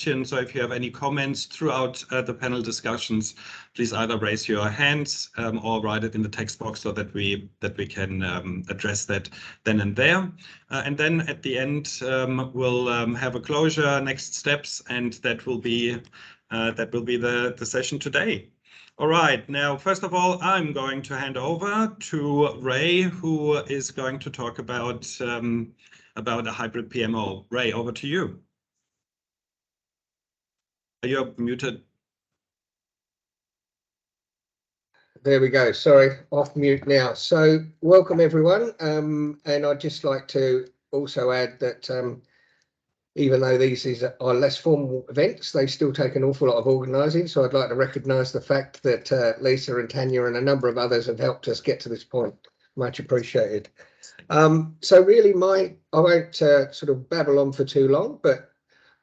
questions, so if you have any comments throughout the panel discussions, please either raise your hands or write it in the text box so that we can address that then and there. And then at the end, we'll have a closure, next steps, and that will be the session today. All right, now, first of all, I'm going to hand over to Ray, who is going to talk about a hybrid PMO. Ray, over to you. You're muted. There we go. Sorry, off mute now. So welcome everyone. And I'd just like to also add that even though these are less formal events, they still take an awful lot of organising. So I'd like to recognise the fact that Lisa and Tanya and a number of others have helped us get to this point. Much appreciated. So really I won't sort of babble on for too long, but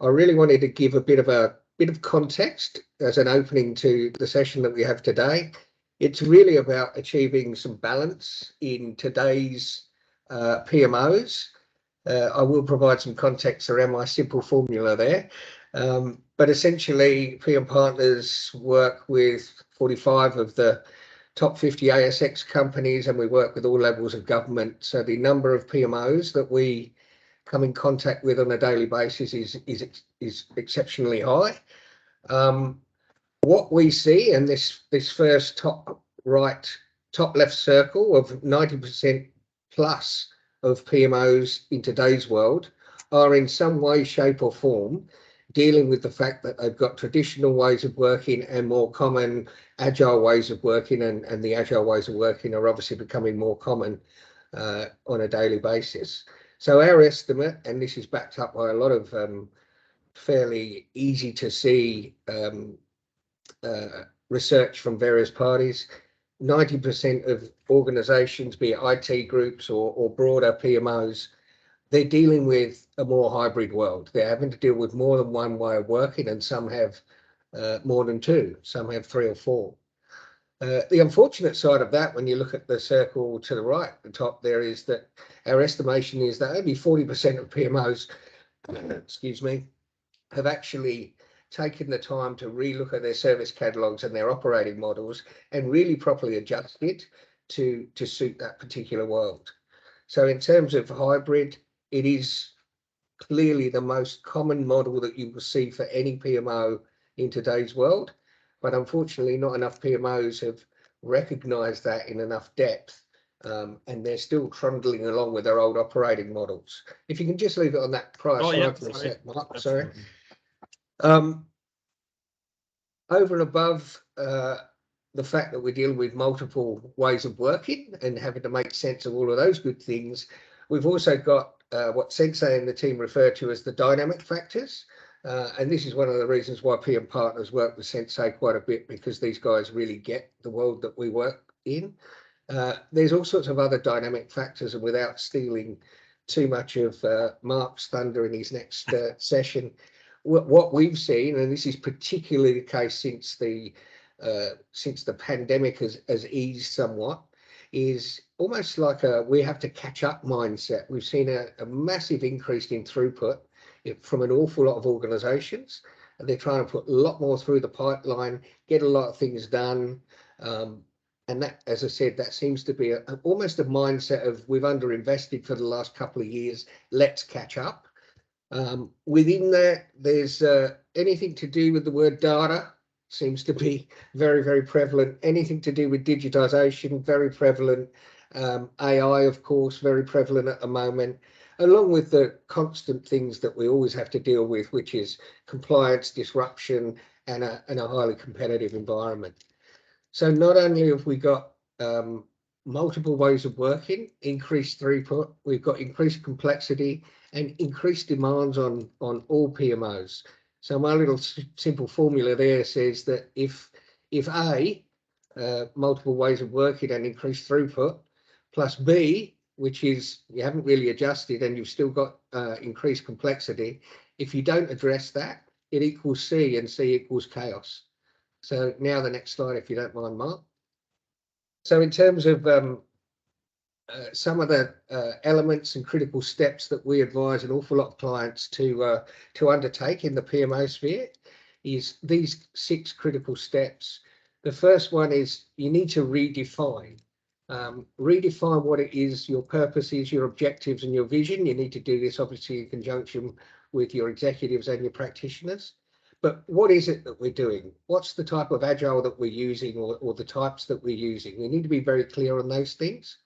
I really wanted to give a bit of context as an opening to the session that we have today. It's really about achieving some balance in today's PMOs. I will provide some context around my simple formula there. But essentially, PM Partners work with 45 of the top 50 ASX companies, and we work with all levels of government. So the number of PMOs that we come in contact with on a daily basis is exceptionally high. What we see in this first top left circle of 90% plus of PMOs in today's world are in some way, shape or form dealing with the fact that they've got traditional ways of working and more common agile ways of working, and the agile ways of working are obviously becoming more common on a daily basis. So our estimate, and this is backed up by a lot of fairly easy to see research from various parties, 90% of organisations, be it IT groups or broader PMOs, they're dealing with a more hybrid world. They're having to deal with more than one way of working, and some have more than two, some have three or four. The unfortunate side of that, when you look at the circle to the right, the top there, is that our estimation is that only 40% of PMOs, excuse me, have actually taken the time to relook at their service catalogues and their operating models and really properly adjust it to suit that particular world. So in terms of hybrid, it is clearly the most common model that you will see for any PMO in today's world, but unfortunately not enough PMOs have recognised that in enough depth, and they're still trundling along with their old operating models. If you can just leave it on that prior slide for a sec, Mark, sorry. Over and above the fact that we're dealing with multiple ways of working and having to make sense of all of those good things, we've also got what Sensei and the team refer to as the dynamic factors. And this is one of the reasons why PM Partners work with Sensei quite a bit, because these guys really get the world that we work in. There's all sorts of other dynamic factors, and without stealing too much of Mark's thunder in his next session, what we've seen, and this is particularly the case since the pandemic has eased somewhat, is almost like we have to catch up mindset. We've seen a massive increase in throughput from an awful lot of organisations, and they're trying to put a lot more through the pipeline, get a lot of things done. And that, as I said, that seems to be almost a mindset of we've underinvested for the last couple of years, let's catch up. Within that, there's anything to do with the word data seems to be very, very prevalent. Anything to do with digitisation, very prevalent. AI, of course, very prevalent at the moment, along with the constant things that we always have to deal with, which is compliance, disruption, and a highly competitive environment. So not only have we got multiple ways of working, increased throughput, we've got increased complexity and increased demands on all PMOs. So my little simple formula there says that if A, multiple ways of working and increased throughput, plus B, which is you haven't really adjusted and you've still got increased complexity, if you don't address that, it equals C, and C equals chaos. So now the next slide, if you don't mind, Mark. So in terms of some of the elements and critical steps that we advise an awful lot of clients to undertake in the PMO sphere is these 6 critical steps. The first one is you need to redefine. Redefine what it is, your purpose is, your objectives and your vision. You need to do this obviously in conjunction with your executives and your practitioners. But what is it that we're doing? What's the type of agile that we're using, or the types that we're using? We need to be very clear on those things.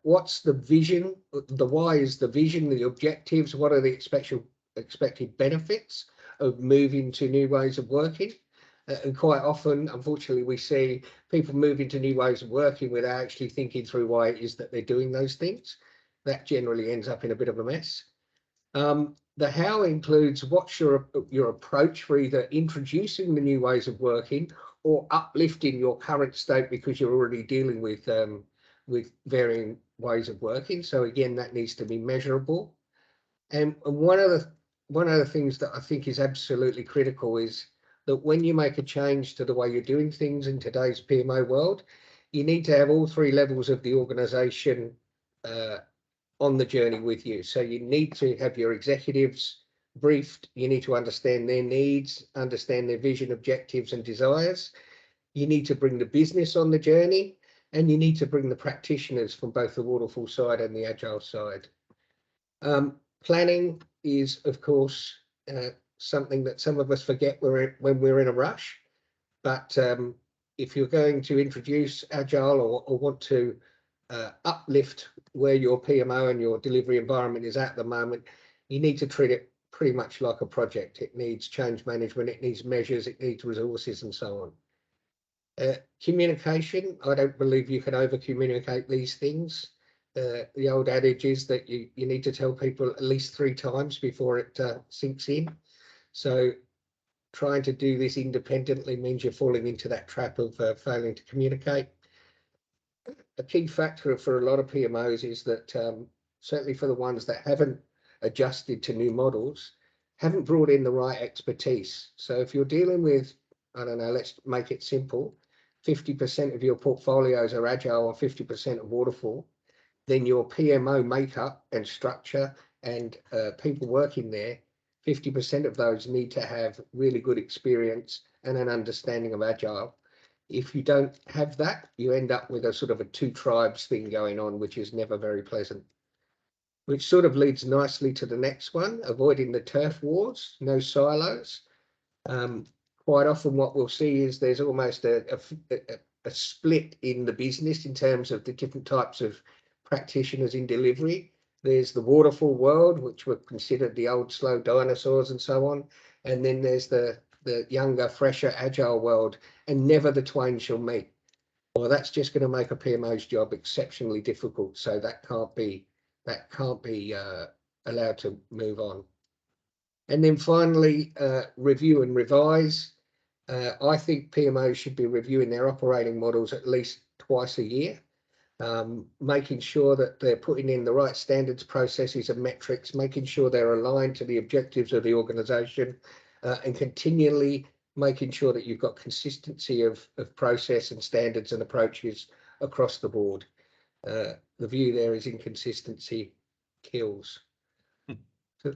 What's the vision? The why is the vision, the objectives. What are the expected benefits of moving to new ways of working? And quite often, unfortunately, we see people move into new ways of working without actually thinking through why it is that they're doing those things. That generally ends up in a bit of a mess. The how includes what's your approach for either introducing the new ways of working or uplifting your current state because you're already dealing with varying ways of working. So again, that needs to be measurable. And one of the things that I think is absolutely critical is that when you make a change to the way you're doing things in today's PMO world, you need to have all 3 levels of the organization on the journey with you. So you need to have your executives briefed. You need to understand their needs, understand their vision, objectives and desires. You need to bring the business on the journey, and you need to bring the practitioners from both the waterfall side and the agile side. Planning is, of course, something that some of us forget when we're in a rush. But if you're going to introduce agile or want to uplift where your PMO and your delivery environment is at the moment, you need to treat it pretty much like a project. It needs change management, it needs measures, it needs resources and so on. Communication, I don't believe you can over communicate these things. The old adage is that you need to tell people at least 3 times before it sinks in. So trying to do this independently means you're falling into that trap of failing to communicate. A key factor for a lot of PMOs is that certainly for the ones that haven't adjusted to new models, haven't brought in the right expertise. So if you're dealing with, I don't know, let's make it simple, 50% of your portfolios are agile and 50% are waterfall, then your PMO makeup and structure and people working there, 50% of those need to have really good experience and an understanding of agile. If you don't have that, you end up with a sort of a 2 tribes thing going on, which is never very pleasant. Which sort of leads nicely to the next one, avoiding the turf wars, no silos. Quite often what we'll see is there's almost a split in the business in terms of the different types of practitioners in delivery. There's the waterfall world, which were considered the old slow dinosaurs and so on. And then there's the younger, fresher, agile world, and never the twain shall meet. Well, that's just going to make a PMO's job exceptionally difficult. So that can't be allowed to move on. And then finally, review and revise. I think PMOs should be reviewing their operating models at least twice a year, making sure that they're putting in the right standards, processes and metrics, making sure they're aligned to the objectives of the organization, and continually making sure that you've got consistency of process and standards and approaches across the board. The view there is inconsistency kills.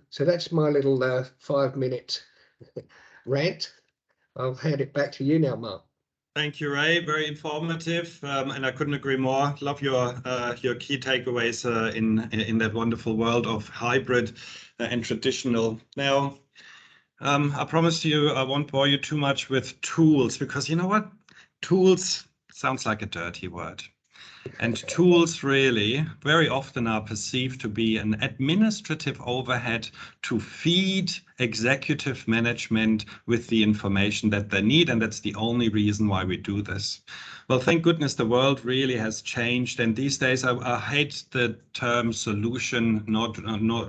So that's my little 5-minute rant. I'll hand it back to you now, Mark. Thank you, Ray. Very informative, and I couldn't agree more. Love your key takeaways in that wonderful world of hybrid and traditional. Now, I promise you I won't bore you too much with tools, because you know what? Tools sounds like a dirty word. And tools really very often are perceived to be an administrative overhead to feed executive management with the information that they need. And that's the only reason why we do this. Well, thank goodness the world really has changed. And these days I hate the term solution, nor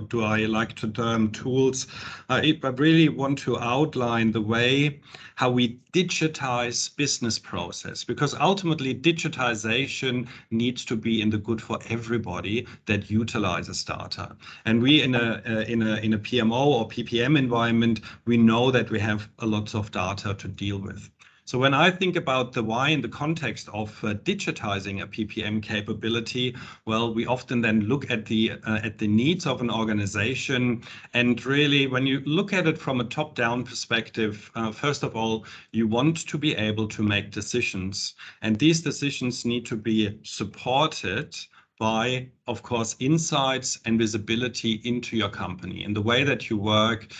do I like the term tools. I really want to outline the way how we digitize business process, because ultimately digitization needs to be in the good for everybody that utilizes data. And we in a PMO or PPM environment, we know that we have a lot of data to deal with. So when I think about the why in the context of digitizing a PPM capability, well, we often then look at the needs of an organization. And really, when you look at it from a top-down perspective, first of all, you want to be able to make decisions. And these decisions need to be supported by, of course, insights and visibility into your company in the way that you work,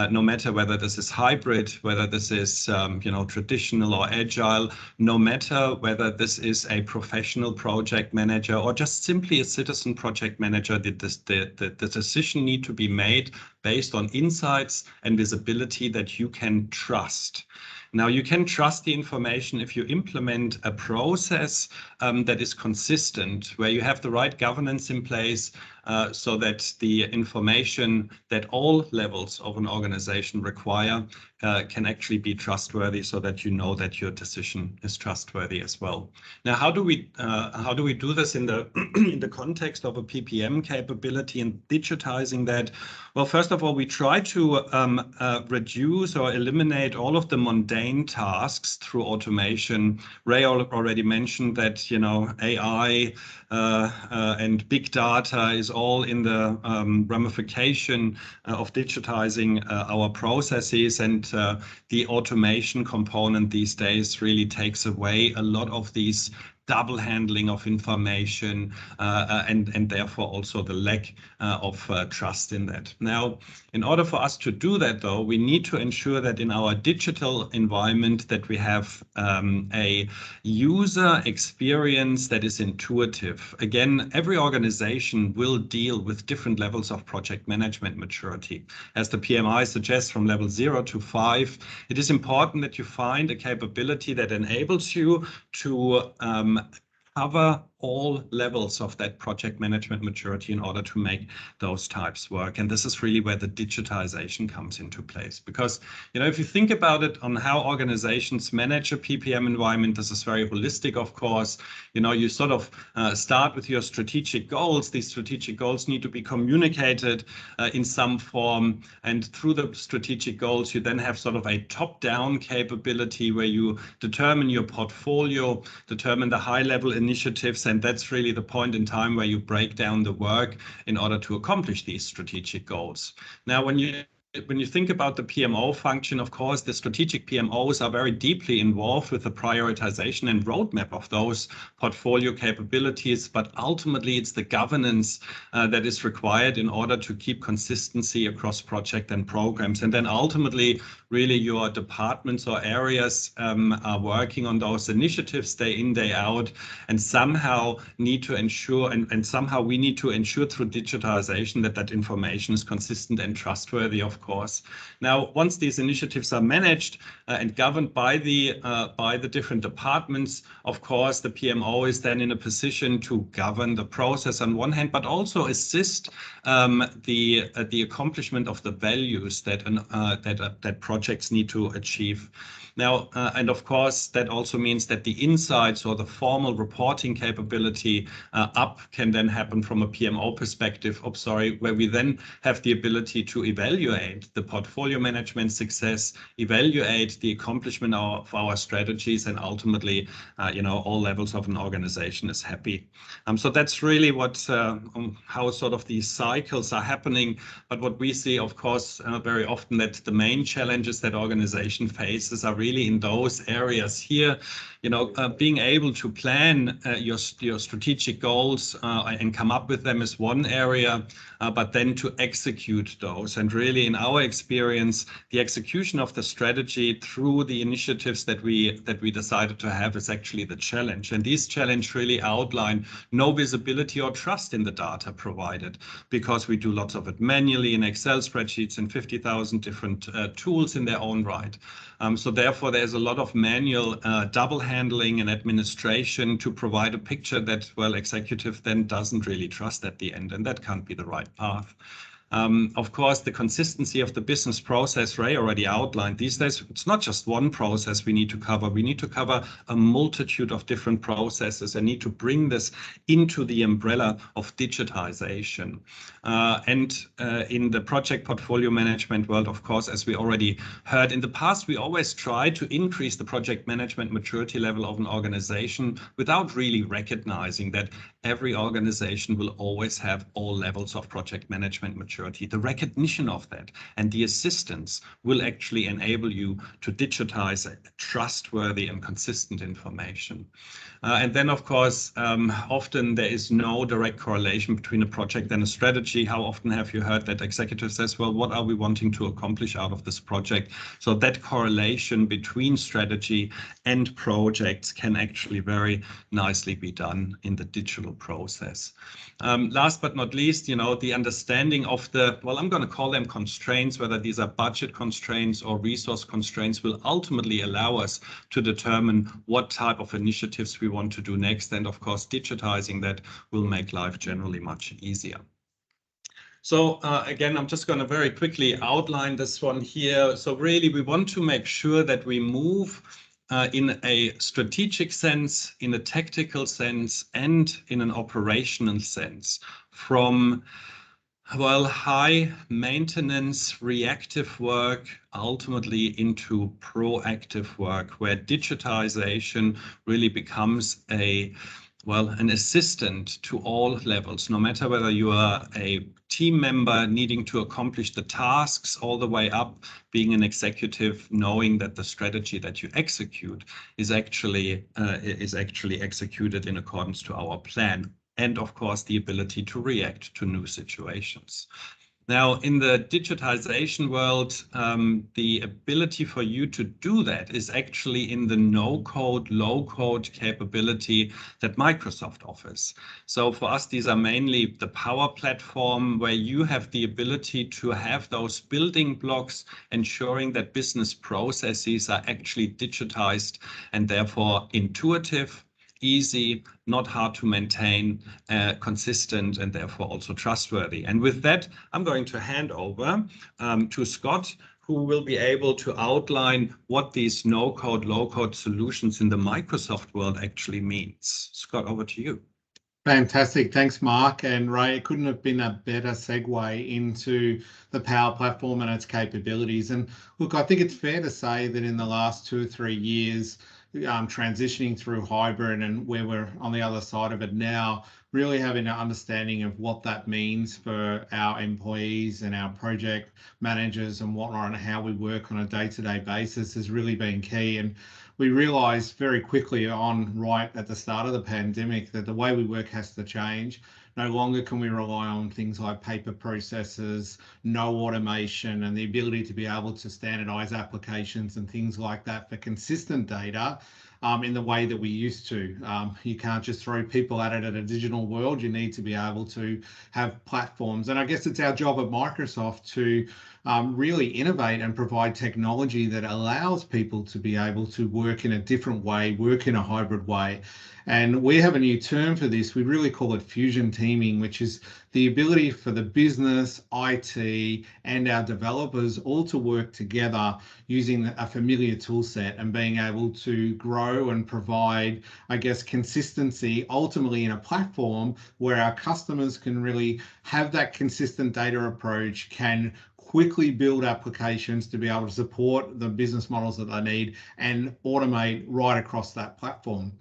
no matter whether this is hybrid, whether this is traditional or agile, no matter whether this is a professional project manager or just simply a citizen project manager, the decision need to be made based on insights and visibility that you can trust. Now, you can trust the information if you implement a process that is consistent, where you have the right governance in place so that the information that all levels of an organization require can actually be trustworthy, so that you know that your decision is trustworthy as well. Now, how do we do this in the in the context of a PPM capability and digitizing that? Well, first of all, we try to reduce or eliminate all of the mundane tasks through automation. Ray already mentioned that AI and big data is all in the ramification of digitizing our processes, and the automation component these days really takes away a lot of these double handling of information and therefore also the lack of trust in that. Now, in order for us to do that, though, we need to ensure that in our digital environment that we have a user experience that is intuitive. Again, every organization will deal with different levels of project management maturity. As the PMI suggests, from level 0 to 5, it is important that you find a capability that enables you to cover all levels of that project management maturity in order to make those types work. And this is really where the digitization comes into place. Because, if you think about it on how organizations manage a PPM environment, this is very holistic, of course. You sort of start with your strategic goals. These strategic goals need to be communicated in some form. And through the strategic goals, you then have sort of a top-down capability where you determine your portfolio, determine the high-level initiatives, and that's really the point in time where you break down the work in order to accomplish these strategic goals. Now, when you think about the PMO function, of course, the strategic PMOs are very deeply involved with the prioritization and roadmap of those portfolio capabilities, but ultimately it's the governance that is required in order to keep consistency across project and programs. And then ultimately, really your departments or areas are working on those initiatives day in, day out, and somehow need to ensure, and somehow we need to ensure through digitalization that that information is consistent and trustworthy, of course. Now, once these initiatives are managed and governed by the different departments, of course, the PMO is then in a position to govern the process on one hand, but also assist the accomplishment of the values that projects need to achieve. Now, and of course, that also means that the insights or the formal reporting capability up can then happen from a PMO perspective, where we then have the ability to evaluate the portfolio management success, evaluate the accomplishment of our strategies, and ultimately, all levels of an organization is happy. So that's really how sort of these cycles are happening. But what we see, of course, very often, that the main challenges that organization faces are really in those areas here. Being able to plan your strategic goals and come up with them is one area, but then to execute those. And really, in our experience, the execution of the strategy through the initiatives that we decided to have is actually the challenge. And these challenges really outline no visibility or trust in the data provided, because we do lots of it manually in Excel spreadsheets and 50,000 different tools in their own right. So therefore, there's a lot of manual double handling and administration to provide a picture that, well, executive then doesn't really trust at the end, and that can't be the right path. Of course, the consistency of the business process, Ray already outlined. These days, it's not just one process we need to cover. We need to cover a multitude of different processes and need to bring this into the umbrella of digitization. In the project portfolio management world, of course, as we already heard in the past, we always try to increase the project management maturity level of an organization without really recognizing that every organization will always have all levels of project management maturity. The recognition of that and the assistance will actually enable you to digitize trustworthy and consistent information. And then, of course, often there is no direct correlation between a project and a strategy. How often have you heard that executive says, well, what are we wanting to accomplish out of this project? So that correlation between strategy and projects can actually very nicely be done in the digital process. Last but not least, the understanding of the, well, I'm going to call them constraints, whether these are budget constraints or resource constraints, will ultimately allow us to determine what type of initiatives we want to do next. And of course, digitizing that will make life generally much easier. So again, I'm just going to very quickly outline this one here. So really, we want to make sure that we move in a strategic sense, in a tactical sense, and in an operational sense from, well, high maintenance reactive work ultimately into proactive work, where digitization really becomes an assistant to all levels, no matter whether you are a team member needing to accomplish the tasks all the way up, being an executive, knowing that the strategy that you execute is actually executed in accordance to our plan. And of course, the ability to react to new situations. Now, in the digitization world, the ability for you to do that is actually in the no-code, low-code capability that Microsoft offers. So for us, these are mainly the Power Platform, where you have the ability to have those building blocks, ensuring that business processes are actually digitized and therefore intuitive, easy, not hard to maintain, consistent, and therefore also trustworthy. And with that, I'm going to hand over to Scott, who will be able to outline what these no-code, low-code solutions in the Microsoft world actually means. Scott, over to you. Fantastic. Thanks, Mark. And Ray, it couldn't have been a better segue into the Power Platform and its capabilities. And look, I think it's fair to say that in the last 2 or 3 years, transitioning through hybrid and where we're on the other side of it now, really having an understanding of what that means for our employees and our project managers and whatnot, and how we work on a day-to-day basis has really been key. And we realized very quickly on, right at the start of the pandemic, that the way we work has to change. No longer can we rely on things like paper processes, no automation, and the ability to be able to standardize applications and things like that for consistent data in the way that we used to. You can't just throw people at it at a digital world. You need to be able to have platforms. And I guess it's our job at Microsoft to really innovate and provide technology that allows people to be able to work in a different way, work in a hybrid way. And we have a new term for this. We really call it fusion teaming, which is the ability for the business, IT, and our developers all to work together using a familiar tool set and being able to grow and provide, I guess, consistency ultimately in a platform where our customers can really have that consistent data approach, can quickly build applications to be able to support the business models that they need and automate right across that platform.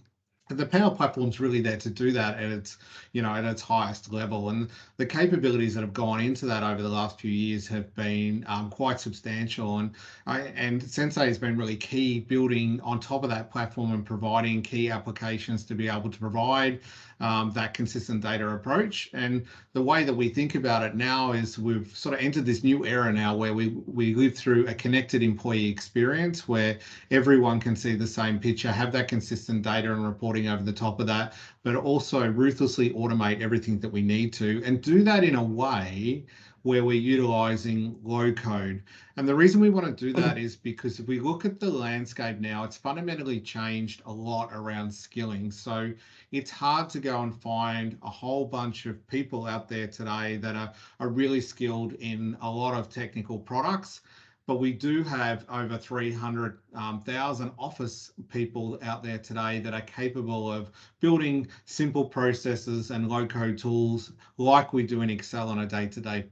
The Power Platform is really there to do that at its, at its highest level. And the capabilities that have gone into that over the last few years have been quite substantial. And Sensei has been really key building on top of that platform and providing key applications to be able to provide that consistent data approach. And the way that we think about it now is we've sort of entered this new era now where we live through a connected employee experience where everyone can see the same picture, have that consistent data and reporting over the top of that, but also ruthlessly automate everything that we need to, and do that in a way where we're utilizing low code. And the reason we want to do that is because if we look at the landscape now, it's fundamentally changed a lot around skilling. So it's hard to go and find a whole bunch of people out there today that are really skilled in a lot of technical products. But we do have over 300,000 office people out there today that are capable of building simple processes and low-code tools like we do in Excel on a day-to-day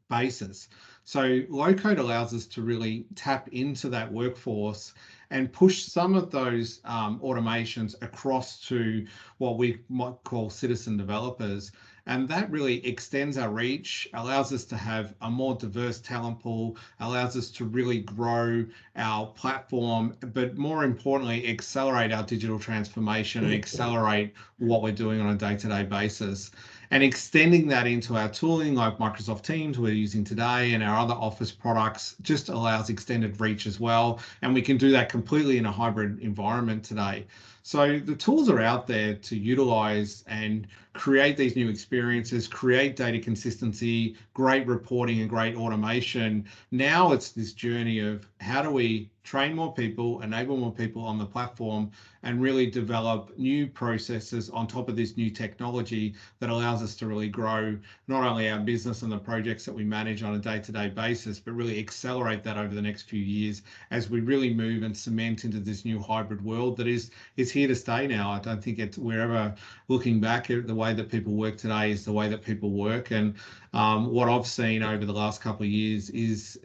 basis. So low-code allows us to really tap into that workforce and push some of those automations across to what we might call citizen developers. And that really extends our reach, allows us to have a more diverse talent pool, allows us to really grow our platform, but more importantly, accelerate our digital transformation and accelerate what we're doing on a day-to-day basis. And extending that into our tooling like Microsoft Teams we're using today and our other Office products just allows extended reach as well. And we can do that completely in a hybrid environment today. So the tools are out there to utilize and create these new experiences, create data consistency, great reporting and great automation. Now it's this journey of how do we train more people, enable more people on the platform, and really develop new processes on top of this new technology that allows us to really grow not only our business and the projects that we manage on a day-to-day basis, but really accelerate that over the next few years as we really move and cement into this new hybrid world that is here to stay now. I don't think we're ever looking back at the way that people work today is the way that people work. And what I've seen over the last couple of years is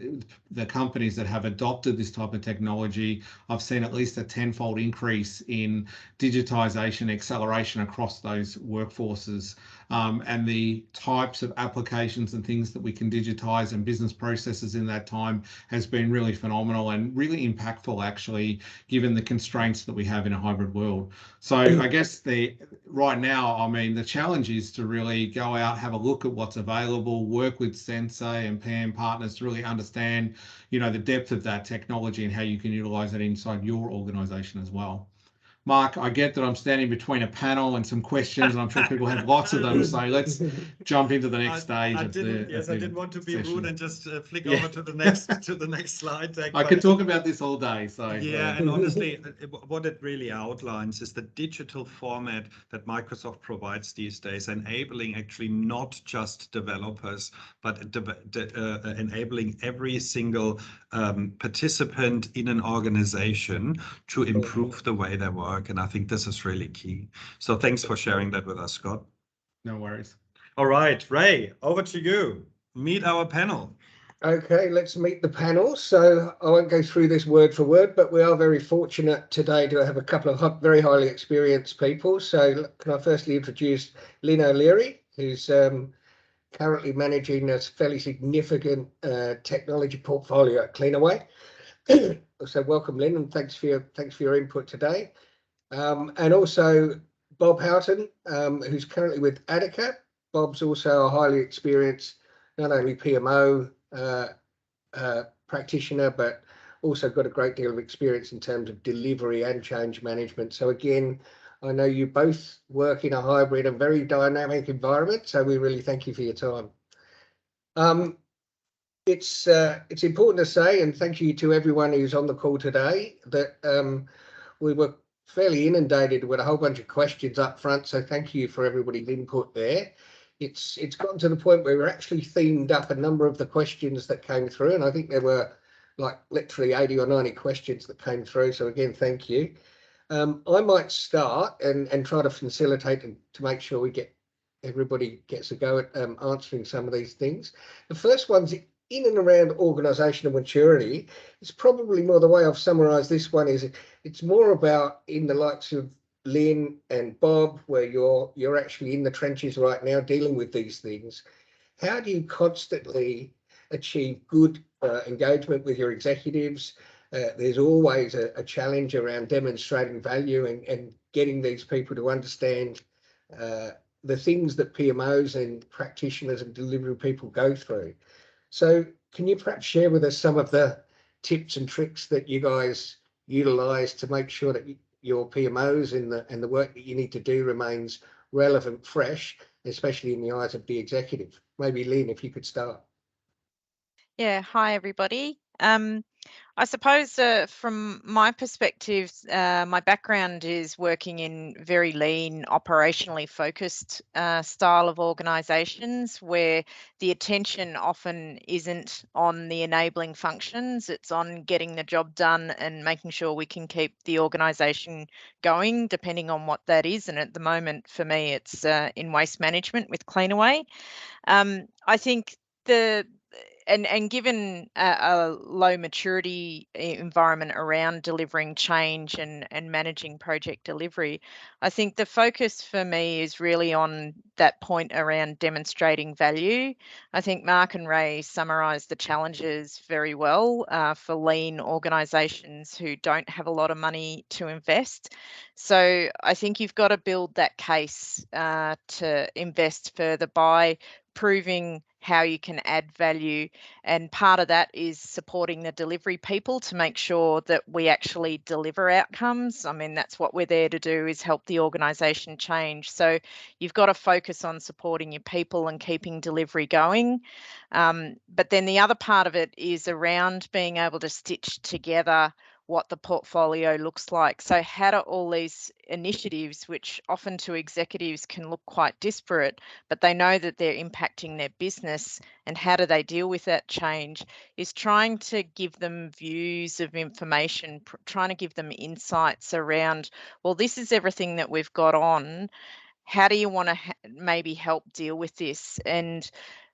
the companies that have adopted this type of technology, I've seen at least a 10-fold increase in digitization acceleration across those workforces. And the types of applications and things that we can digitize and business processes in that time has been really phenomenal and really impactful, actually, given the constraints that we have in a hybrid world. So I guess right now, I mean, the challenge is to really go out, have a look at what's available, work with Sensei and PM partners to really understand, the depth of that technology and how you can utilize it inside your organization as well. Mark, I get that I'm standing between a panel and some questions, and I'm sure people have lots of them. So let's jump into the next stage. I didn't want to be rude and just flick over to the next slide deck. I could talk about this all day. So yeah, and honestly, what it really outlines is the digital format that Microsoft provides these days, enabling actually not just developers, but enabling every single participant in an organization to improve the way they work. And I think this is really key. So thanks for sharing that with us, Scott. No worries. All right, Ray, over to you. Meet our panel. Okay, let's meet the panel. So I won't go through this word for word, but we are very fortunate today to have a couple of very highly experienced people. So can I firstly introduce Lynn O'Leary, who's currently managing a fairly significant technology portfolio at Cleanaway. So welcome, Lynn, and thanks for your input today. And also Bob Houghton, who's currently with Addica. Bob's also a highly experienced, not only PMO practitioner, but also got a great deal of experience in terms of delivery and change management. So again, I know you both work in a hybrid and very dynamic environment, so we really thank you for your time. It's important to say, and thank you to everyone who's on the call today, that we were fairly inundated with a whole bunch of questions up front, so thank you for everybody's input there. It's gotten to the point where we're actually themed up a number of the questions that came through, and I think there were like literally 80 or 90 questions that came through, so again, thank you. I might start and try to facilitate and to make sure everybody gets a go at answering some of these things. The first one's in and around organizational maturity. It's probably more the way I've summarized this one is it's more about in the likes of Lynn and Bob, where you're actually in the trenches right now dealing with these things. How do you constantly achieve good engagement with your executives? There's always a challenge around demonstrating value and getting these people to understand the things that PMOs and practitioners and delivery people go through. So can you perhaps share with us some of the tips and tricks that you guys utilize to make sure that your PMOs and the work that you need to do remains relevant, fresh, especially in the eyes of the executive? Maybe Lynn, if you could start. Yeah, hi everybody. I suppose from my perspective, my background is working in very lean, operationally focused style of organisations where the attention often isn't on the enabling functions, it's on getting the job done and making sure we can keep the organisation going, depending on what that is. And at the moment, for me, it's in waste management with Cleanaway. I think and given a low maturity environment around delivering change and managing project delivery, I think the focus for me is really on that point around demonstrating value. I think Mark and Ray summarised the challenges very well for lean organisations who don't have a lot of money to invest. So I think you've got to build that case to invest further by proving how you can add value, and part of that is supporting the delivery people to make sure that we actually deliver outcomes. I mean, that's what we're there to do, is help the organisation change. So you've got to focus on supporting your people and keeping delivery going. But then the other part of it is around being able to stitch together what the portfolio looks like. So how do all these initiatives, which often to executives can look quite disparate, but they know that they're impacting their business, and how do they deal with that change, is trying to give them views of information, trying to give them insights around, well, this is everything that we've got on. How do you want to maybe help deal with this? And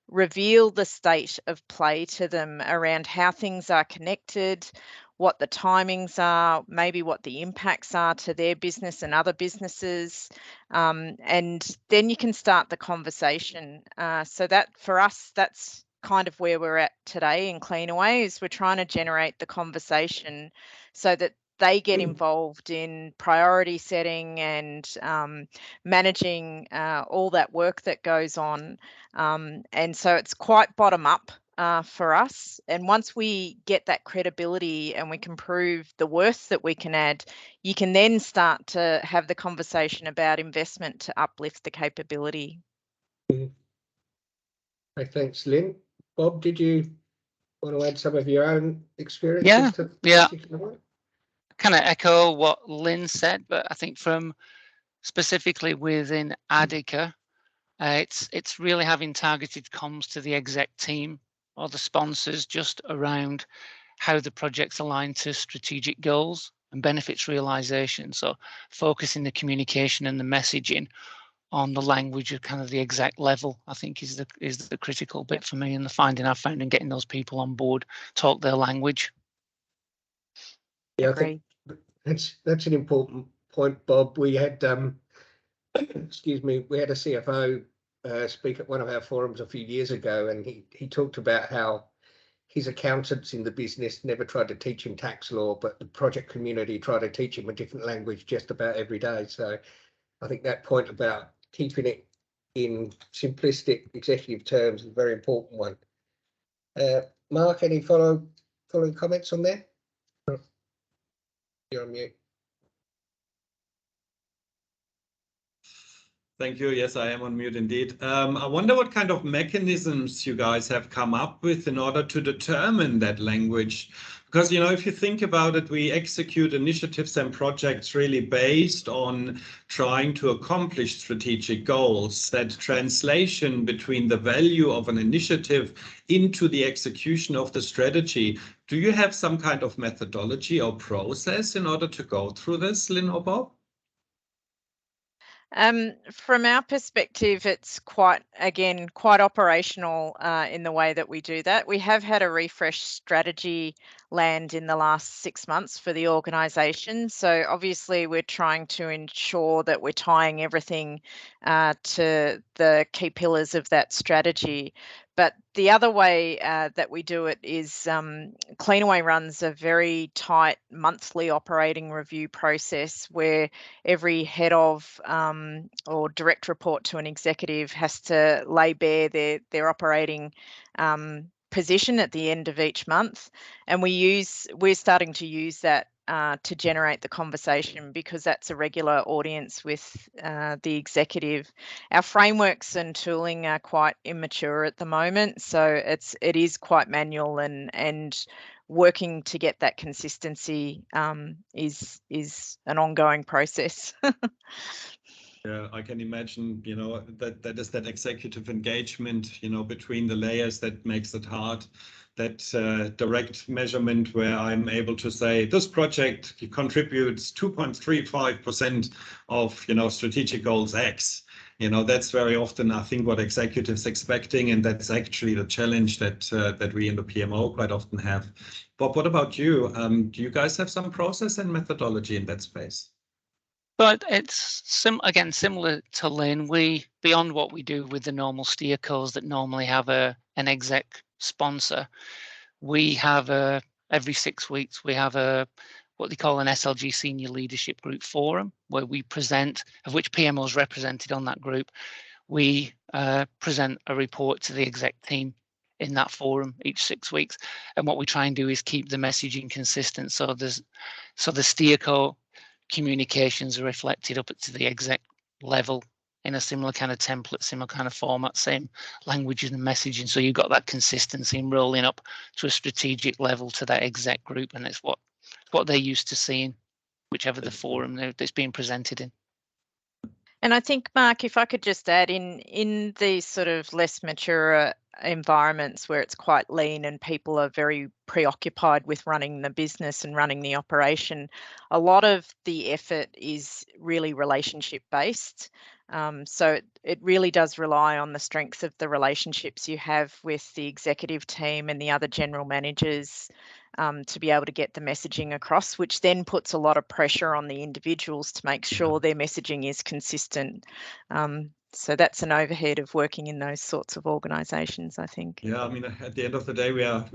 reveal the state of play to them around how things are connected, what the timings are, maybe what the impacts are to their business and other businesses. And then you can start the conversation. So that for us, that's kind of where we're at today in Cleanaway, is we're trying to generate the conversation so that they get involved in priority setting and managing all that work that goes on. And so it's quite bottom up for us. And once we get that credibility and we can prove the worth that we can add, you can then start to have the conversation about investment to uplift the capability. Okay, thanks, Lynn. Bob, did you want to add some of your own experiences to Yeah. one? Kind of echo what Lynn said, but I think from specifically within Adica, it's really having targeted comms to the exec team or the sponsors just around how the projects align to strategic goals and benefits realization. So focusing the communication and the messaging on the language of kind of the exact level, I think is the critical bit for me, and the finding I've found and getting those people on board talk their language. Yeah, I think that's an important point, Bob. We had excuse me, we had a CFO speak at one of our forums a few years ago, and he talked about how his accountants in the business never tried to teach him tax law, but the project community tried to teach him a different language just about every day. So I think that point about keeping it in simplistic executive terms is a very important one. Mark, any following comments on there? You're on mute. Thank you. Yes, I am on mute indeed. I wonder what kind of mechanisms you guys have come up with in order to determine that language. Because, you know, if you think about it, we execute initiatives and projects really based on trying to accomplish strategic goals. That translation between the value of an initiative into the execution of the strategy. Do you have some kind of methodology or process in order to go through this, Lynn or Bob? From our perspective, it's quite operational in the way that we do that. We have had a refresh strategy land in the last 6 months for the organisation. So obviously we're trying to ensure that we're tying everything to the key pillars of that strategy. But the other way that we do it is Cleanaway runs a very tight monthly operating review process where every head of or direct report to an executive has to lay bare their operating position at the end of each month. And we're starting to use that to generate the conversation, because that's a regular audience with the executive. Our frameworks and tooling are quite immature at the moment, so it is quite manual, and working to get that consistency is an ongoing process. Yeah, I can imagine, that is that executive engagement, between the layers that makes it hard. That direct measurement where I'm able to say this project contributes 2.35% of, strategic goals X. That's very often, I think, what executives expecting, and that's actually the challenge that we in the PMO quite often have. Bob, what about you? Do you guys have some process and methodology in that space? But it's again similar to Lynn. Beyond what we do with the normal steer calls that normally have an exec sponsor, we have every 6 weeks we have what they call an SLG Senior Leadership Group Forum, where we present, of which PMO is represented on that group. We present a report to the exec team in that forum each 6 weeks, and what we try and do is keep the messaging consistent. So the steer call communications are reflected up to the exec level in a similar kind of template, similar kind of format, same languages and messaging. So you've got that consistency in rolling up to a strategic level to that exec group, and it's what they're used to seeing, whichever the forum that's being presented in. And I think, Mark, if I could just add, in these sort of less mature environments where it's quite lean and people are very preoccupied with running the business and running the operation, a lot of the effort is really relationship based. So it really does rely on the strength of the relationships you have with the executive team and the other general managers to be able to get the messaging across, which then puts a lot of pressure on the individuals to make sure their messaging is consistent. So that's an overhead of working in those sorts of organizations, I think. Yeah, I mean, at the end of the day, we are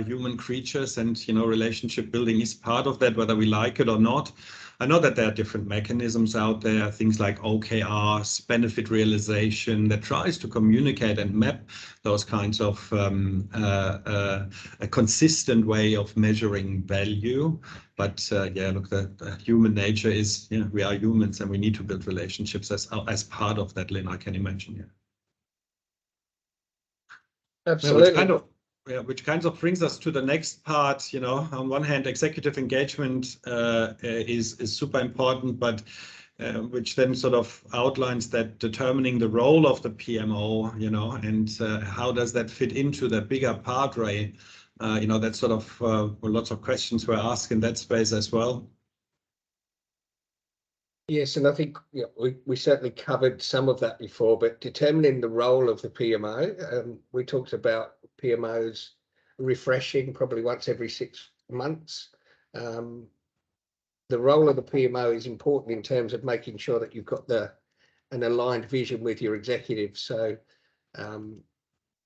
human creatures, and relationship building is part of that, whether we like it or not. I know that there are different mechanisms out there, things like OKRs, benefit realization, that tries to communicate and map those kinds of a consistent way of measuring value. But yeah, look, the human nature is, we are humans, and we need to build relationships as part of that, Lynn, I can imagine. Yeah. Absolutely. Which kind of brings us to the next part. On one hand, executive engagement is super important, but which then sort of outlines that determining the role of the PMO, and how does that fit into the bigger part, Ray? That sort of lots of questions were asked in that space as well. Yes, and I think we certainly covered some of that before, but determining the role of the PMO, we talked about PMOs refreshing probably once every 6 months. The role of the PMO is important in terms of making sure that you've got an aligned vision with your executive. So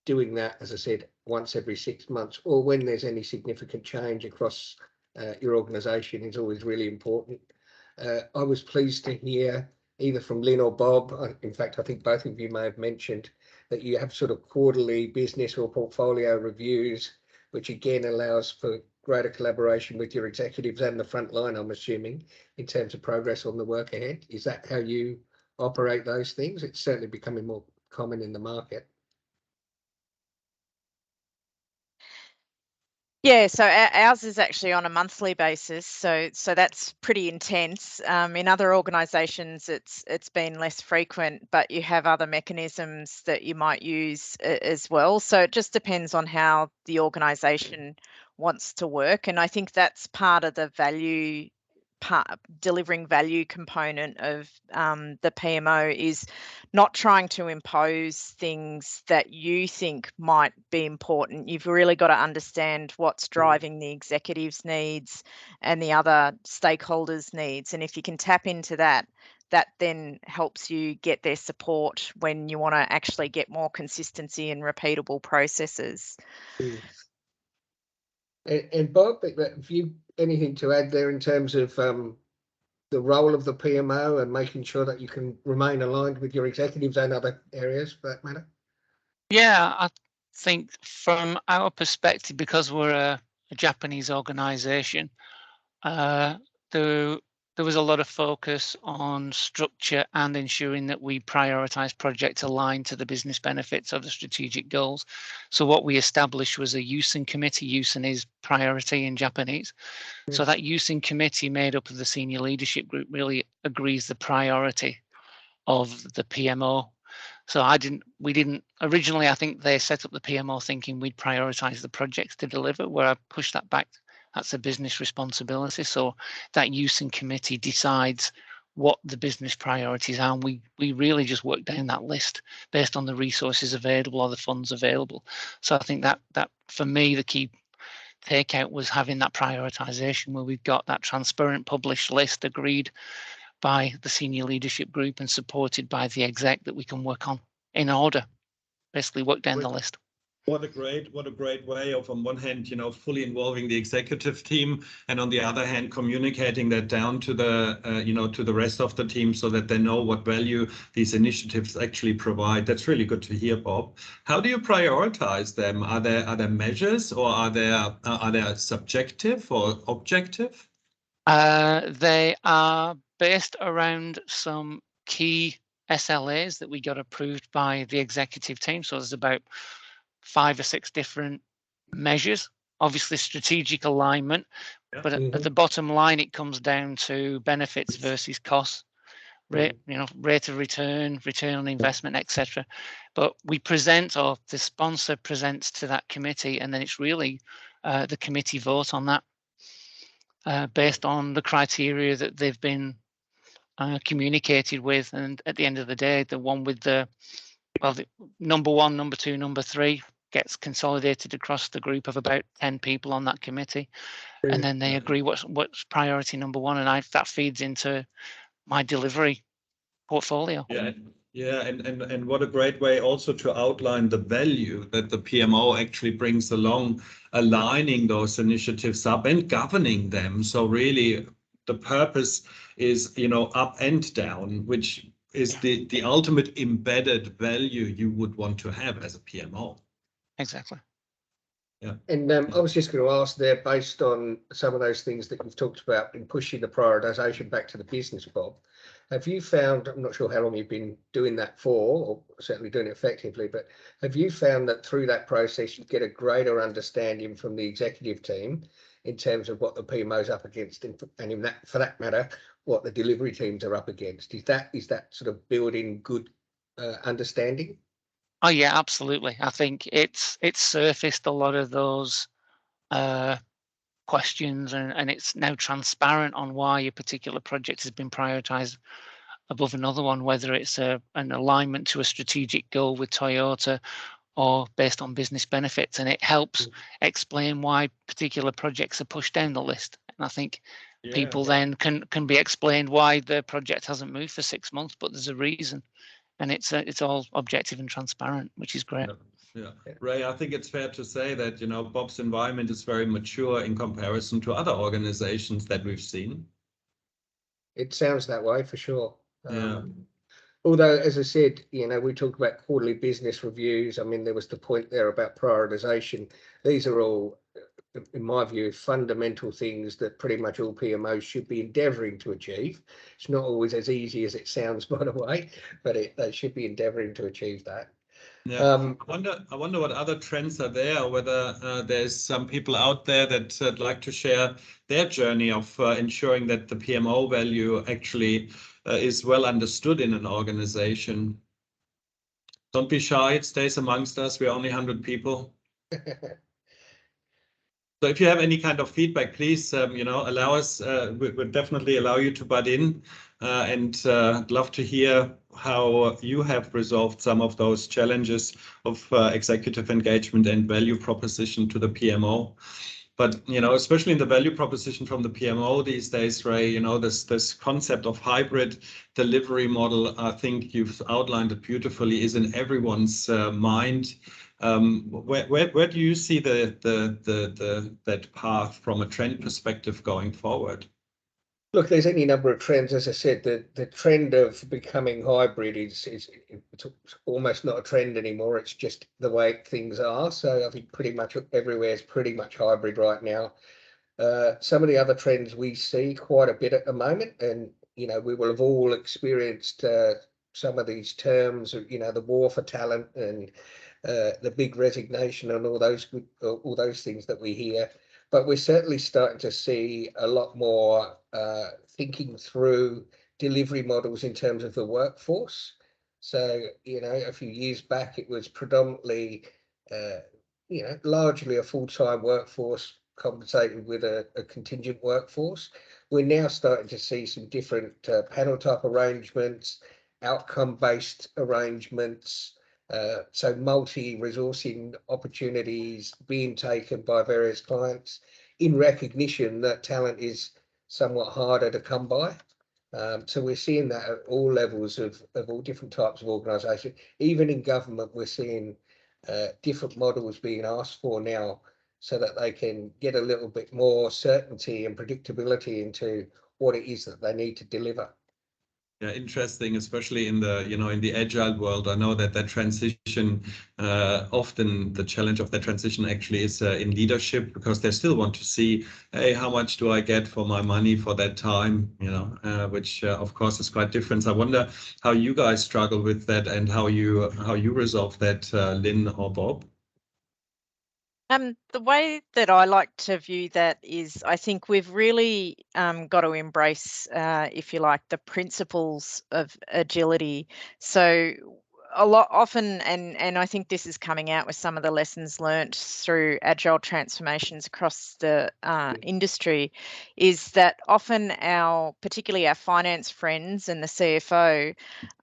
doing that, as I said, once every 6 months, or when there's any significant change across your organization, is always really important. I was pleased to hear either from Lynn or Bob, in fact, I think both of you may have mentioned that you have sort of quarterly business or portfolio reviews, which again allows for greater collaboration with your executives and the front line, I'm assuming, in terms of progress on the work ahead. Is that how you operate those things? It's certainly becoming more common in the market. Yeah, so ours is actually on a monthly basis, so that's pretty intense. In other organisations, it's been less frequent, but you have other mechanisms that you might use as well. So it just depends on how the organisation wants to work, and I think that's part of the value delivering value component of the PMO, is not trying to impose things that you think might be important. You've really got to understand what's driving the executive's needs and the other stakeholders' needs. And if you can tap into that, that then helps you get their support when you want to actually get more consistency and repeatable processes. And Bob, have you anything to add there in terms of the role of the PMO and making sure that you can remain aligned with your executives and other areas for that matter? Yeah, I think from our perspective, because we're a Japanese organization, there was a lot of focus on structure and ensuring that we prioritize projects aligned to the business benefits of the strategic goals. So what we established was a Yusen committee. Yusen is priority in Japanese. So that Yusen committee, made up of the senior leadership group, really agrees the priority of the PMO. So we didn't originally, I think they set up the PMO thinking we'd prioritize the projects to deliver, where I pushed that back. That's a business responsibility. So that Yusen committee decides what the business priorities are, and we really just work down that list based on the resources available or the funds available. So I think that for me, the key takeout was having that prioritization, where we've got that transparent published list agreed by the senior leadership group and supported by the exec that we can work on in order, basically work down the list. What a great way of, on one hand, fully involving the executive team, and on the other hand, communicating that down to the, to the rest of the team, so that they know what value these initiatives actually provide. That's really good to hear, Bob. How do you prioritize them? Are there measures, or are they subjective or objective? They are based around some key SLAs that we got approved by the executive team. So there's about 5 or 6 different measures, obviously strategic alignment, but at the bottom line, it comes down to benefits versus costs, rate of return, return on investment, etc. But we present, or the sponsor presents to that committee, and then it's really the committee vote on that based on the criteria that they've been communicated with. And at the end of the day, the one with the number 1, number 2, number 3 gets consolidated across the group of about 10 people on that committee, and then they agree what's priority number 1, and that feeds into my delivery portfolio. And what a great way also to outline the value that the PMO actually brings along, aligning those initiatives up and governing them. So really the purpose is, up and down, which is the ultimate embedded value you would want to have as a PMO. Exactly. Yeah. And I was just going to ask there, based on some of those things that you've talked about in pushing the prioritization back to the business, Bob, have you found, I'm not sure how long you've been doing that for, or certainly doing it effectively, but have you found that through that process you get a greater understanding from the executive team in terms of what the PMO's up against, and in that, for that matter, what the delivery teams are up against? Is that sort of building good understanding? Oh yeah, absolutely. I think it's surfaced a lot of those questions, and it's now transparent on why a particular project has been prioritized above another one, whether it's an alignment to a strategic goal with Toyota or based on business benefits, and it helps explain why particular projects are pushed down the list. And I think people then can be explained why the project hasn't moved for 6 months, but there's a reason. And it's all objective and transparent, which is great. Yeah. Ray, I think it's fair to say that, Bob's environment is very mature in comparison to other organizations that we've seen. It sounds that way for sure. Although, as I said, we talked about quarterly business reviews. I mean, there was the point there about prioritization. These are all, in my view, fundamental things that pretty much all PMOs should be endeavouring to achieve. It's not always as easy as it sounds, by the way, but they should be endeavouring to achieve that. Yeah, I wonder what other trends are there, whether there's some people out there that'd like to share their journey of ensuring that the PMO value actually is well understood in an organization. Don't be shy, it stays amongst us. We're only 100 people. So if you have any kind of feedback, please, allow us. We would definitely allow you to butt in, and love to hear how you have resolved some of those challenges of executive engagement and value proposition to the PMO. But, especially in the value proposition from the PMO these days, Ray, this concept of hybrid delivery model, I think you've outlined it beautifully, is in everyone's mind. Where do you see that path from a trend perspective going forward? Look, there's any number of trends. As I said, the trend of becoming hybrid it's almost not a trend anymore. It's just the way things are. So I think pretty much everywhere is pretty much hybrid right now. Some of the other trends we see quite a bit at the moment, and we will have all experienced some of these terms of the war for talent and the big resignation and all those things that we hear. But we're certainly starting to see a lot more thinking through delivery models in terms of the workforce. So a few years back it was predominantly largely a full-time workforce compensated with a contingent workforce. We're now starting to see some different panel type arrangements, outcome-based arrangements, so multi-resourcing opportunities being taken by various clients in recognition that talent is somewhat harder to come by. So we're seeing that at all levels of all different types of organisation. Even in government, we're seeing different models being asked for now, so that they can get a little bit more certainty and predictability into what it is that they need to deliver. Yeah, interesting, especially in the in the agile world. I know that transition, often the challenge of that transition actually is in leadership, because they still want to see, hey, how much do I get for my money for that time? Which of course is quite different. So I wonder how you guys struggle with that and how you resolve that, Lynn or Bob. The way that I like to view that is, I think we've really got to embrace, if you like, the principles of agility. So often, and I think this is coming out with some of the lessons learnt through agile transformations across the industry, is that often particularly our finance friends and the CFO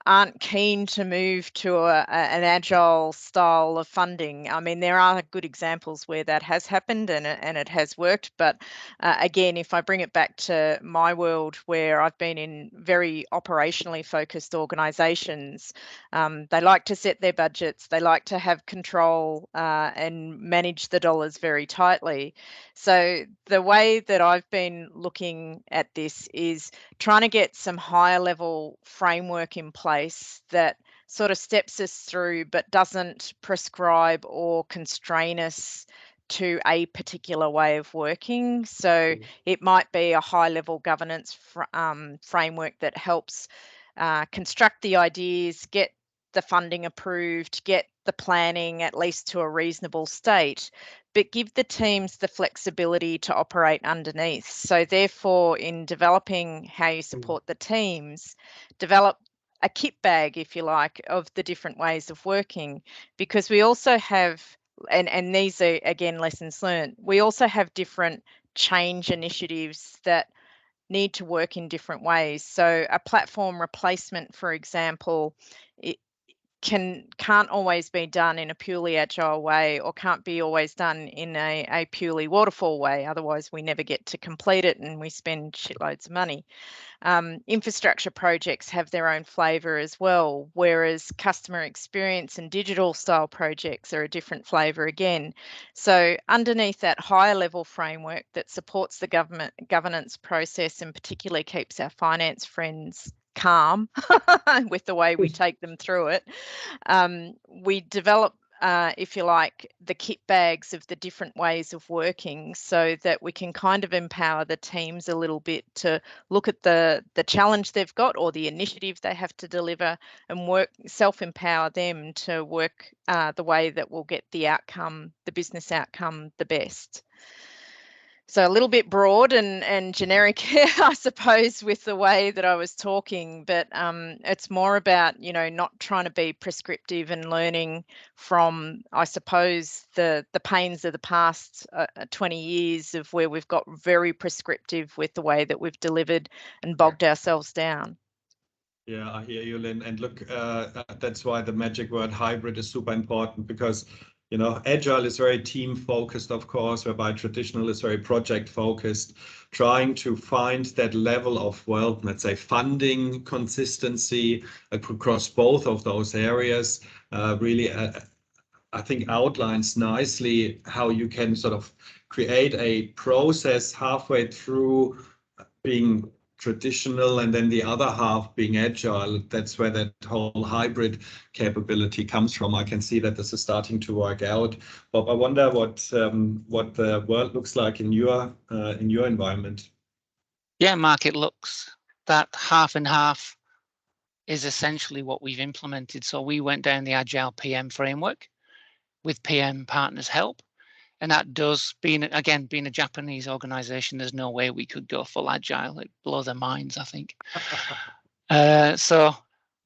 aren't keen to move to an agile style of funding. I mean, there are good examples where that has happened and it has worked. But again, if I bring it back to my world, where I've been in very operationally focused organisations, they like to set their budgets, they like to have control and manage the dollars very tightly. So the way that I've been looking at this is trying to get some higher level framework in place that sort of steps us through but doesn't prescribe or constrain us to a particular way of working. So it might be a high level governance framework that helps construct the ideas, get the funding approved, get the planning at least to a reasonable state, but give the teams the flexibility to operate underneath. So therefore, in developing how you support the teams, develop a kit bag, if you like, of the different ways of working, because we also have, and these are again lessons learned, we also have different change initiatives that need to work in different ways. So a platform replacement, for example, it can't always be done in a purely agile way, or can't be always done in a purely waterfall way. Otherwise, we never get to complete it and we spend shitloads of money. Infrastructure projects have their own flavour as well, whereas customer experience and digital style projects are a different flavour again. So underneath that higher level framework that supports the governance process and particularly keeps our finance friends calm with the way we take them through it, we develop, if you like, the kit bags of the different ways of working, so that we can kind of empower the teams a little bit to look at the challenge they've got or the initiative they have to deliver, and self-empower them to work the way that will get the outcome, the business outcome, the best. So a little bit broad and generic, I suppose, with the way that I was talking, but it's more about, not trying to be prescriptive and learning from, I suppose, the pains of the past 20 years of where we've got very prescriptive with the way that we've delivered and bogged ourselves down. Yeah, I hear you, Lynn. And look, that's why the magic word hybrid is super important, because agile is very team focused, of course, whereby traditional is very project focused, trying to find that level of, well, let's say funding consistency across both of those areas, really, I think outlines nicely how you can sort of create a process halfway through being traditional, and then the other half being agile. That's where that whole hybrid capability comes from. I can see that this is starting to work out. Bob, I wonder what the world looks like in your environment. Yeah, Mark, it looks that half and half is essentially what we've implemented. So we went down the Agile PM framework with PM partners' help. And that does, being a Japanese organization, there's no way we could go full agile. It'd blow their minds, I think. So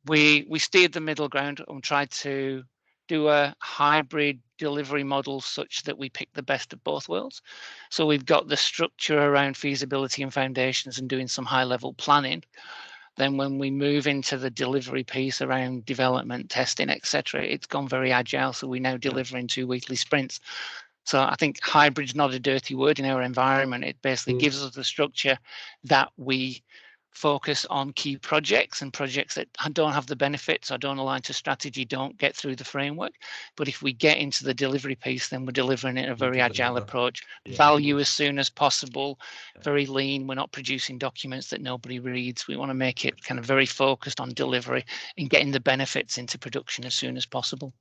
we steered the middle ground and tried to do a hybrid delivery model such that we pick the best of both worlds. So we've got the structure around feasibility and foundations and doing some high level planning. Then when we move into the delivery piece around development, testing, etc., it's gone very agile. So we now deliver in 2 weekly sprints. So I think hybrid's not a dirty word in our environment. It basically gives us the structure that we focus on key projects, and projects that don't have the benefits or don't align to strategy don't get through the framework. But if we get into the delivery piece, then we're delivering it in a very agile approach. Value as soon as possible, very lean. We're not producing documents that nobody reads. We want to make it kind of very focused on delivery and getting the benefits into production as soon as possible.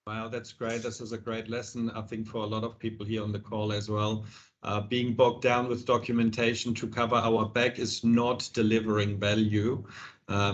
Wow, that's great. This is a great lesson, I think, for a lot of people here on the call as well. Being bogged down with documentation to cover our back is not delivering value.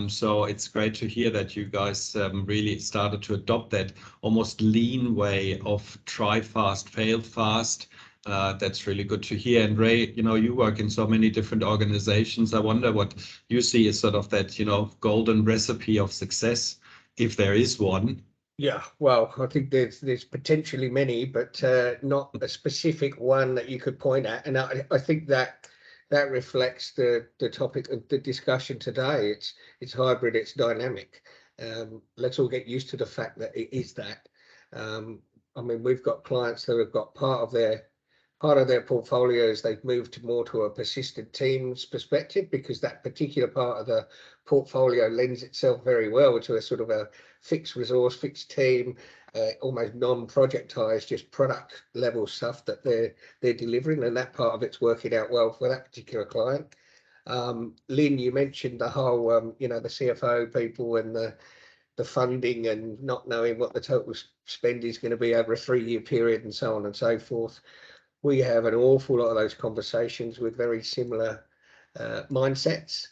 So it's great to hear that you guys really started to adopt that almost lean way of try fast, fail fast. That's really good to hear. And Ray, you work in so many different organizations. I wonder what you see as sort of that, golden recipe of success, if there is one. Yeah, well, I think there's potentially many, but not a specific one that you could point at. And I think that reflects the topic of the discussion today. It's hybrid, it's dynamic. Let's all get used to the fact that it is that. I mean, we've got clients that have got part of their portfolios, they've moved more to a persistent teams perspective, because that particular part of the portfolio lends itself very well to a sort of a fixed resource, fixed team, almost non-projectized, just product level stuff that they're delivering, and that part of it's working out well for that particular client. Lynn, you mentioned the whole, the CFO people and the funding and not knowing what the total spend is going to be over a 3-year period and so on and so forth. We have an awful lot of those conversations with very similar mindsets.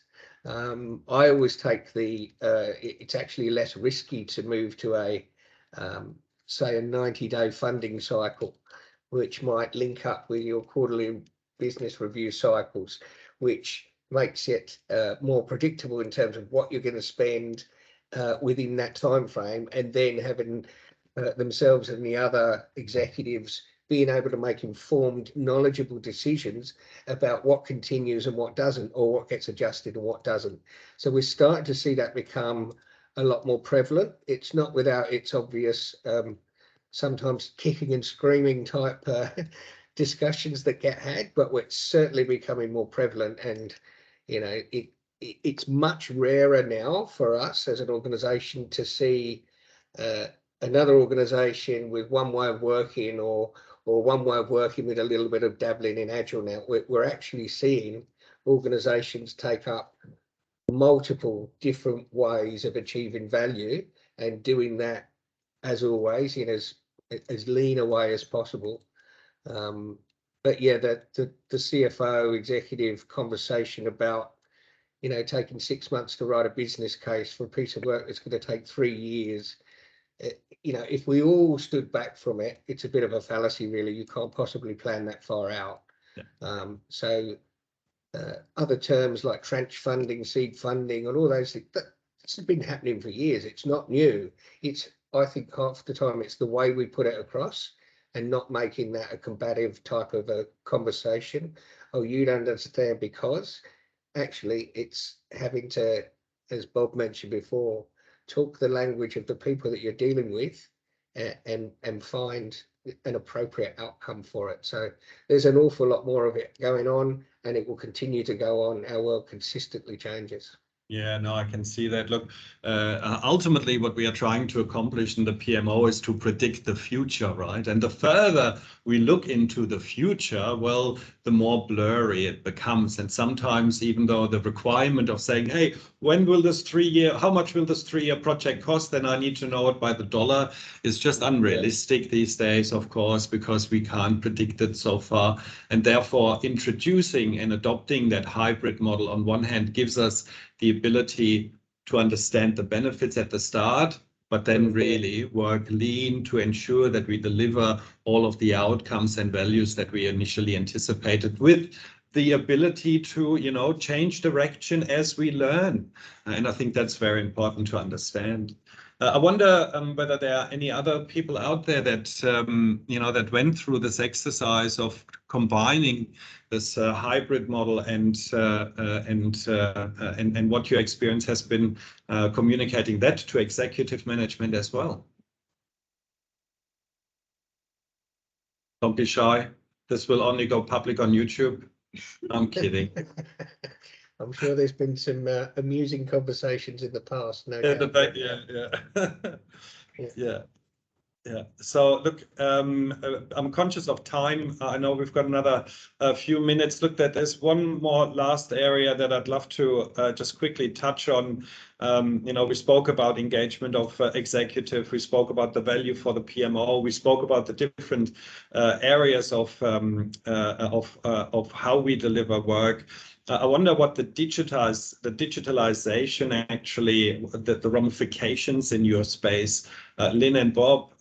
I always take it's actually less risky to move to say a 90-day funding cycle, which might link up with your quarterly business review cycles, which makes it more predictable in terms of what you're going to spend within that time frame, and then having themselves and the other executives being able to make informed, knowledgeable decisions about what continues and what doesn't, or what gets adjusted and what doesn't. So we're starting to see that become a lot more prevalent. It's not without its obvious, sometimes kicking and screaming type discussions that get had, but it's certainly becoming more prevalent. And, it's much rarer now for us as an organization to see another organization with one way of working, or one way of working with a little bit of dabbling in Agile now. We're actually seeing organizations take up multiple different ways of achieving value, and doing that, as always, in as lean a way as possible. But yeah, the CFO executive conversation about, taking 6 months to write a business case for a piece of work that's going to take 3 years. If we all stood back from it, it's a bit of a fallacy, really. You can't possibly plan that far out. Yeah. Other terms like tranche funding, seed funding, and all those things, this has been happening for years. It's not new. I think half the time it's the way we put it across, and not making that a combative type of a conversation. Oh, you don't understand, because actually it's having to, as Bob mentioned before, talk the language of the people that you're dealing with, and find an appropriate outcome for it. So there's an awful lot more of it going on, and it will continue to go on. Our world consistently changes. Yeah, no, I can see that. Look, ultimately, what we are trying to accomplish in the PMO is to predict the future, right? And the further we look into the future, well, the more blurry it becomes. And sometimes, even though the requirement of saying, hey, when will this 3-year, how much will this 3-year project cost? Then I need to know it by the dollar, is just unrealistic these days, of course, because we can't predict it so far. And therefore, introducing and adopting that hybrid model on one hand gives us the ability to understand the benefits at the start, but then really work lean to ensure that we deliver all of the outcomes and values that we initially anticipated, with the ability to, you know, change direction as we learn. And I think that's very important to understand. I wonder whether there are any other people out there that, you know, that went through this exercise of combining this hybrid model and what your experience has been communicating that to executive management as well. Don't be shy. This will only go public on YouTube. I'm kidding. I'm sure there's been some amusing conversations in the past. No doubt. Yeah. So look, I'm conscious of time. I know we've got another few minutes. Look, there's one more last area that I'd love to just quickly touch on. You know, we spoke about engagement of executive. We spoke about the value for the PMO. We spoke about the different areas of how we deliver work. I wonder what the digitalization actually, the ramifications in your space. Lynn and Bob,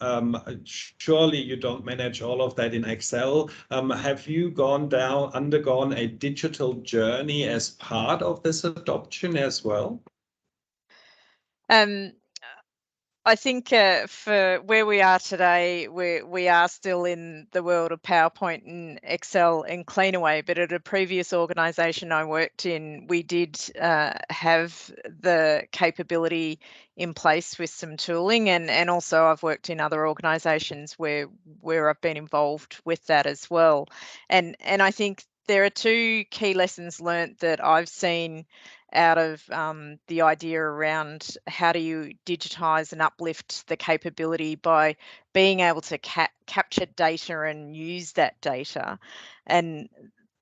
surely you don't manage all of that in Excel. Have you undergone a digital journey as part of this adoption as well? I think for where we are today, we are still in the world of PowerPoint and Excel and Cleanaway, but at a previous organisation I worked in, we did have the capability in place with some tooling, and also I've worked in other organisations where I've been involved with that as well. And I think there are two key lessons learnt that I've seen out of the idea around how do you digitize and uplift the capability by being able to capture data and use that data. And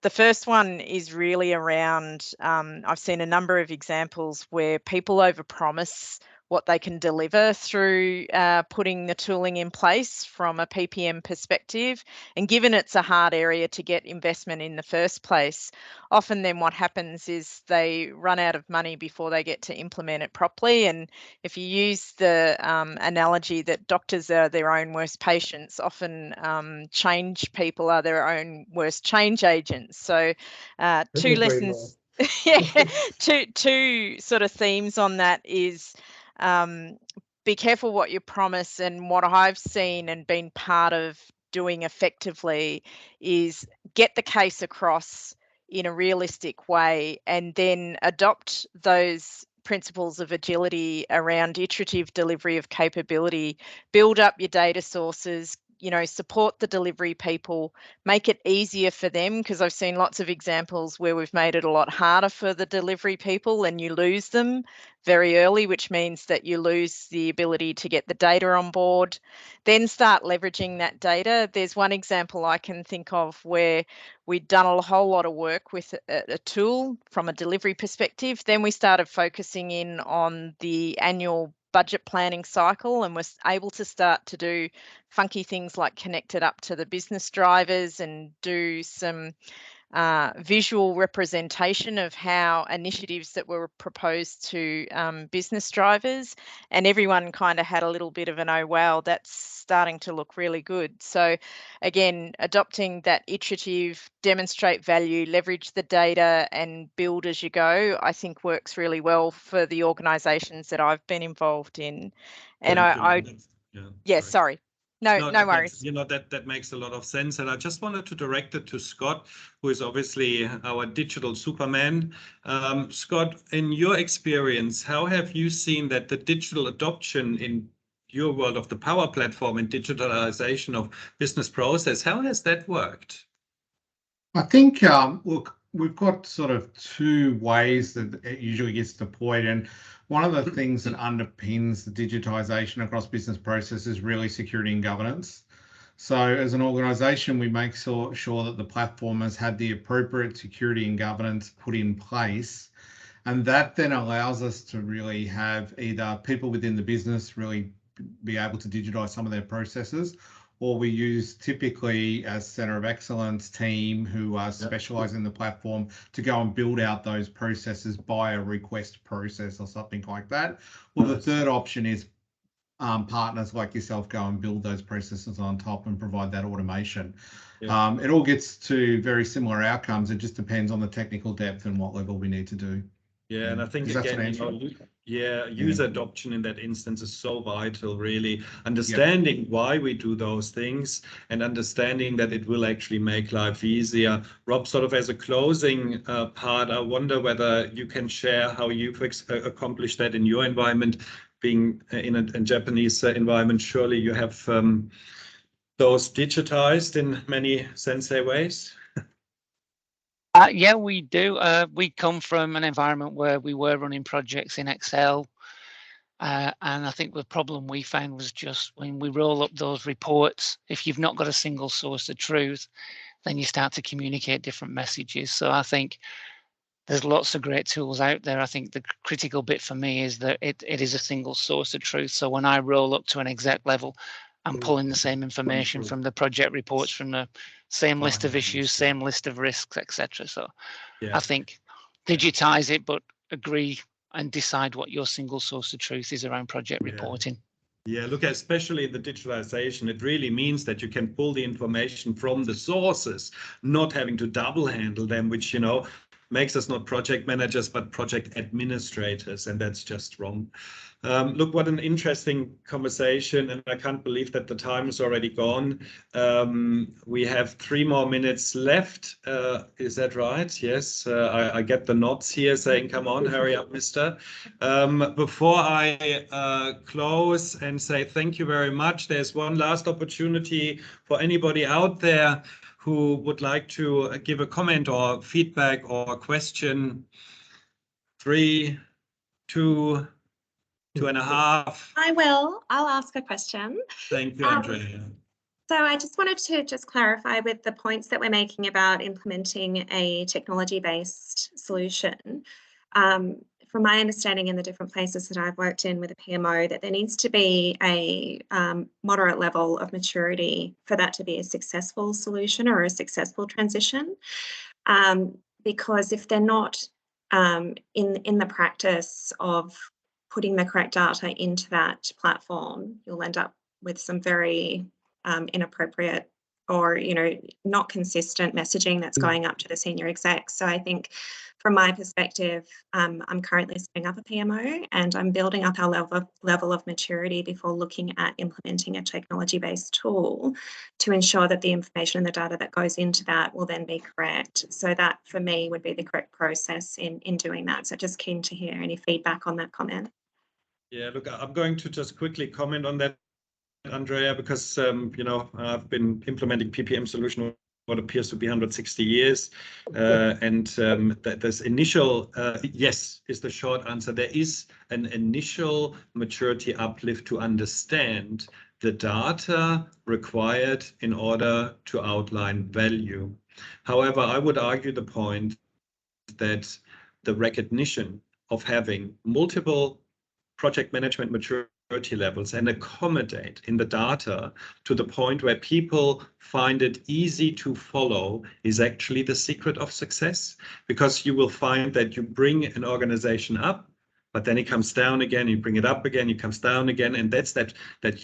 the first one is really around, I've seen a number of examples where people overpromise what they can deliver through putting the tooling in place from a PPM perspective. And given it's a hard area to get investment in the first place, often then what happens is they run out of money before they get to implement it properly. And if you use the analogy that doctors are their own worst patients, often change people are their own worst change agents. So two lessons. Yeah, two sort of themes on that is be careful what you promise. And what I've seen and been part of doing effectively is get the case across in a realistic way and then adopt those principles of agility around iterative delivery of capability, build up your data sources, you know, support the delivery people, make it easier for them, because I've seen lots of examples where we've made it a lot harder for the delivery people and you lose them very early, which means that you lose the ability to get the data on board. Then start leveraging that data. There's one example I can think of where we'd done a whole lot of work with a tool from a delivery perspective. Then we started focusing in on the annual budget planning cycle and was able to start to do funky things like connect it up to the business drivers and do some visual representation of how initiatives that were proposed to business drivers, and everyone kind of had a little bit of an, oh wow, that's starting to look really good. So again, adopting that iterative, demonstrate value, leverage the data and build as you go, I think works really well for the organisations that I've been involved in. And sorry. No worries. You know, that makes a lot of sense. And I just wanted to direct it to Scott, who is obviously our digital Superman. Scott, in your experience, how have you seen that the digital adoption in your world of the Power Platform and digitalization of business process, how has that worked? I think, look, we've got sort of two ways that it usually gets deployed, and one of the things that underpins the digitization across business processes is really security and governance. So as an organization, we make sure that the platform has had the appropriate security and governance put in place. And that then allows us to really have either people within the business really be able to digitize some of their processes, or we use typically a Centre of Excellence team who are specialised in the platform to go and build out those processes by a request process or something like that. Or the third option is partners like yourself go and build those processes on top and provide that automation. Yeah. It all gets to very similar outcomes. It just depends on the technical depth and what level we need to do. Yeah, and I think again, user adoption in that instance is so vital, really. Understanding why we do those things and understanding that it will actually make life easier. Rob, sort of as a closing part, I wonder whether you can share how you've accomplished that in your environment. Being in a Japanese environment, surely you have those digitized in many Sensei ways. Yeah, we do. We come from an environment where we were running projects in Excel. And I think the problem we found was just when we roll up those reports, if you've not got a single source of truth, then you start to communicate different messages. So I think there's lots of great tools out there. I think the critical bit for me is that it is a single source of truth. So when I roll up to an exec level, I'm pulling the same information from the project reports, from the same list of issues, same list of risks, etc. So I think digitize it, but agree and decide what your single source of truth is around project reporting. Yeah, look, especially the digitalization, it really means that you can pull the information from the sources, not having to double handle them, which, makes us not project managers, but project administrators, and that's just wrong. Look, what an interesting conversation, and I can't believe that the time is already gone. We have 3 more minutes left. Is that right? Yes, I get the nods here saying, come on, hurry up, mister. Before I close and say thank you very much, there's one last opportunity for anybody out there who would like to give a comment or feedback or question. 3, 2, 2.5. I will. I'll ask a question. Thank you, Andrea. So I just wanted to clarify with the points that we're making about implementing a technology-based solution. From my understanding in the different places that I've worked in with a PMO, that there needs to be a moderate level of maturity for that to be a successful solution or a successful transition. Because if they're not in the practice of putting the correct data into that platform, you'll end up with some very inappropriate or not consistent messaging that's going up to the senior execs. So I think from my perspective, I'm currently setting up a PMO and I'm building up our level of maturity before looking at implementing a technology-based tool to ensure that the information and the data that goes into that will then be correct. So that for me would be the correct process in doing that. So just keen to hear any feedback on that comment. Yeah, look, I'm going to just quickly comment on that, Andrea, because I've been implementing PPM solution what appears to be 160 years, and that this initial yes is the short answer. There is an initial maturity uplift to understand the data required in order to outline value. However, I would argue the point that the recognition of having multiple project management maturity levels and accommodate in the data to the point where people find it easy to follow is actually the secret of success, because you will find that you bring an organization up, but then it comes down again, you bring it up again, it comes down again, and that's that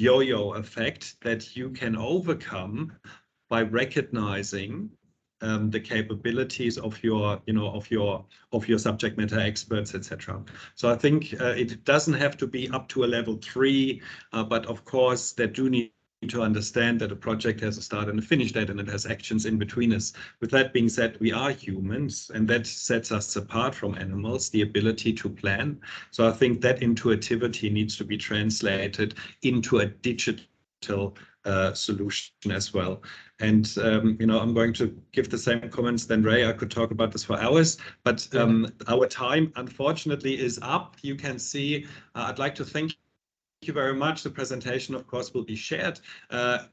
yo-yo effect that you can overcome by recognizing the capabilities of your subject matter experts, etc. So I think it doesn't have to be up to a level 3, but of course they do need to understand that a project has a start and a finish date, and it has actions in between us. With that being said, we are humans, and that sets us apart from animals, the ability to plan. So I think that intuitivity needs to be translated into a digital solution as well. And I'm going to give the same comments than Ray. I could talk about this for hours, but our time unfortunately is up. You can see. I'd like to thank you very much. The presentation, of course, will be shared.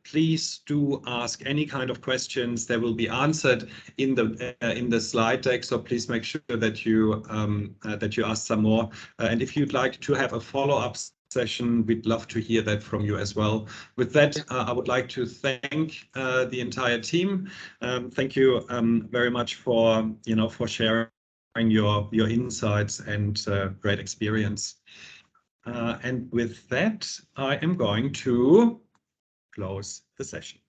Please do ask any kind of questions. They will be answered in the slide deck. So please make sure that you ask some more. And if you'd like to have a follow-up session, we'd love to hear that from you as well. With that, I would like to thank the entire team. Thank you very much for sharing your insights and great experience. And with that, I am going to close the session.